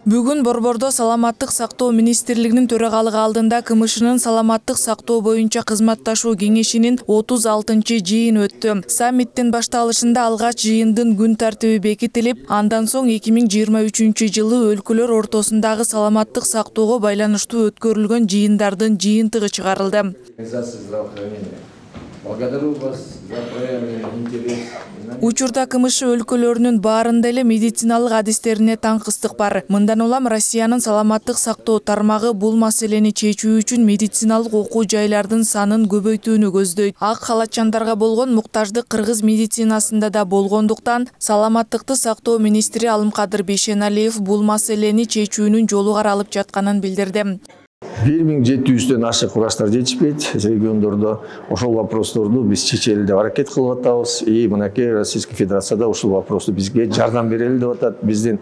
Бүгүн Борбордо саламаттык сактоо министрлигинин төрагалыгы алдында КМШнын саламаттык сактоо боюнча кызматташуу кеңешинин 36-жыйыны өттү. Саммиттин башталышында алгач жыйындын күн тартиби бекитилип, андан соң 2023-жылы өлкөлөр ортосундагы саламаттык сактоого байланыштуу өткөрүлгөн жыйындардын жыйынтыгы чыгарылды. Благодарю вас за проявленный интерес. Учурда КМШ өлкөлөрүнүн баарында эле медициналык адистерине таңкыстык бар. Мындан улам Россиянын саламаттык сактоо тармагы бул маселени чечүү үчүн медициналык окуу жайлардын санын көбөйтүүнү көздөйт. Ак халатчандарга болгон муктаждык кыргыз медицинасында да болгондуктан, саламаттыкты сактоо министри Алымкадыр Бейшеналиев бул маселени чечүүнүн жолу каралып жатканын билдирди. 1700-дөн ашык врачтар жетишпейт региондордо. Ошол вопросторду биз чечели деп аракет кылып атабыз. И мынакей Российская Федерацияда ушул вопросту бизге жардам берели деп атат. Биздин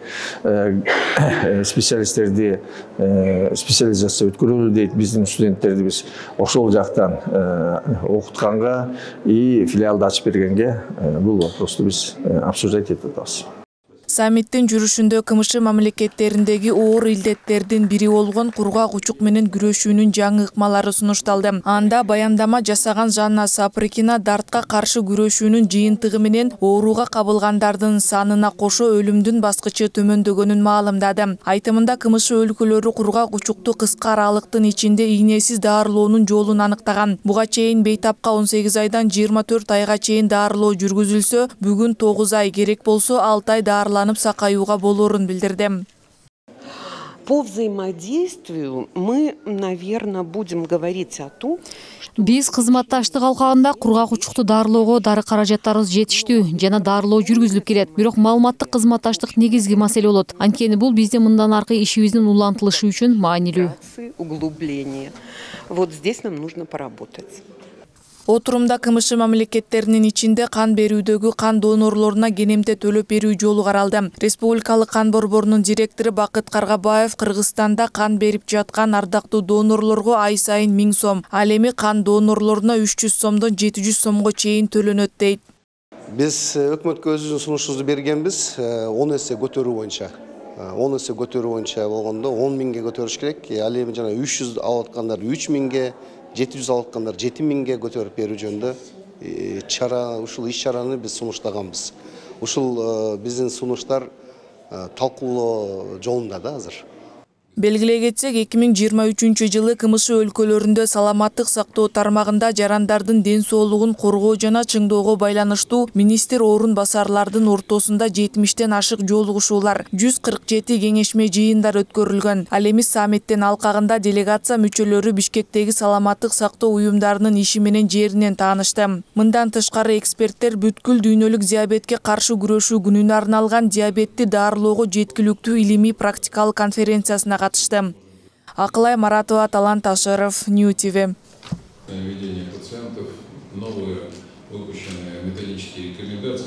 специалисттерди специализация өткөрөлү дейт. Биздин студенттерди биз ошол жактан окутканга и филиалды ачып бергенге бул вопросту биз обсуждать этип атабыз. Саммиттин жүрүшүндө КМШ мамлекеттериндеги оор илдеттердин бири болгон кургак учук менен күрөшүүнүн жаңы ыкмалары сунушталды. Анда баяндама жасаган Жанна Сапрыкина дартка каршы күрөшүүнүн жыйынтыгы менен ооруга кабылгандардын санына кошо өлүмдүн баскычы төмөндөгөнүн маалымдады. Айтымында КМШ өлкөлөрү кургак учукту кыска аралыктын ичинде ийнесиз даарылоонун жолун аныктаган. Буга чейин бейтапка 18 айдан 24 айга чейин даарылоо жүргүзүлсө, бүгүн 9 ай, керек болсо 6 ай даарыланып сакаюуга болорун билдирди. По взаимодействию мы, наверное, будем говорить о том, биз кызматташтык алкагында кургак учукту дарылоого дары каражаттарыбыз жетиштүү жана дарылоо жүргүзүлүп келет. Бирок маалыматтык кызматташтык негизги маселе болот. Анткени бул биздин мындан аркы ишибиздин улантылышы үчүн маанилүү. Углубление. Вот здесь нам нужно поработать. Отурумда КМШ мамлекеттеринин ичинде кан берүүдөгү кан донорлоруна кенемте төлөп берүү жолу каралды. Республикалык кан борборунун директору Бакыт Каргабаев Кыргызстанда кан берип жаткан ардактуу донорлорго ай сайын 1000 сом, ал эми кан донорлоруна 300 сомдон 700 сомго чейин төлөнөт дейт. Биз өкмөткө өзүбүздүн сунушубузду бергенбиз, 10 эсе көтөрүү боюнча. 10 эсе көтөрүү боюнча болгондо 10 миңге көтөрүш керек. Ал эми жана 300 алып аткандар 3 миңге, 700 алып аткандар 7 миңге көтөрүп берүү жөнүндө ушул иш чараны биз сунуштаганбыз. Ушул биздин сунуштар талкуулоо жолунда да азыр. Белгилей кетсек, 2023-жылы КМШ өлкөлөрүндө саламаттык сактоо тармагында жарандардын ден соолугун коргоо жана чыңдоого байланыштуу министр орун басарлардын ортосунда 70-тен ашык жолугушуулар, 147 кеңешме жыйындар өткөрүлгөн. Ал эми саммиттин алкагында делегация мүчөлөрү Бишкектеги саламаттык сактоо уюмдарынын иши менен жеринен таанышты. Мындан тышкары эксперттер бүткүл дүйнөлүк диабетке каршы күрөшүү күнүнө арналган диабетти дарылоого жеткиликтүү илимий практикалык конференциясына катышты. Акылай Маратова, Талант Ташыров, Нью ТВ. Ведение пациентов, новые выпущенные методические рекомендации.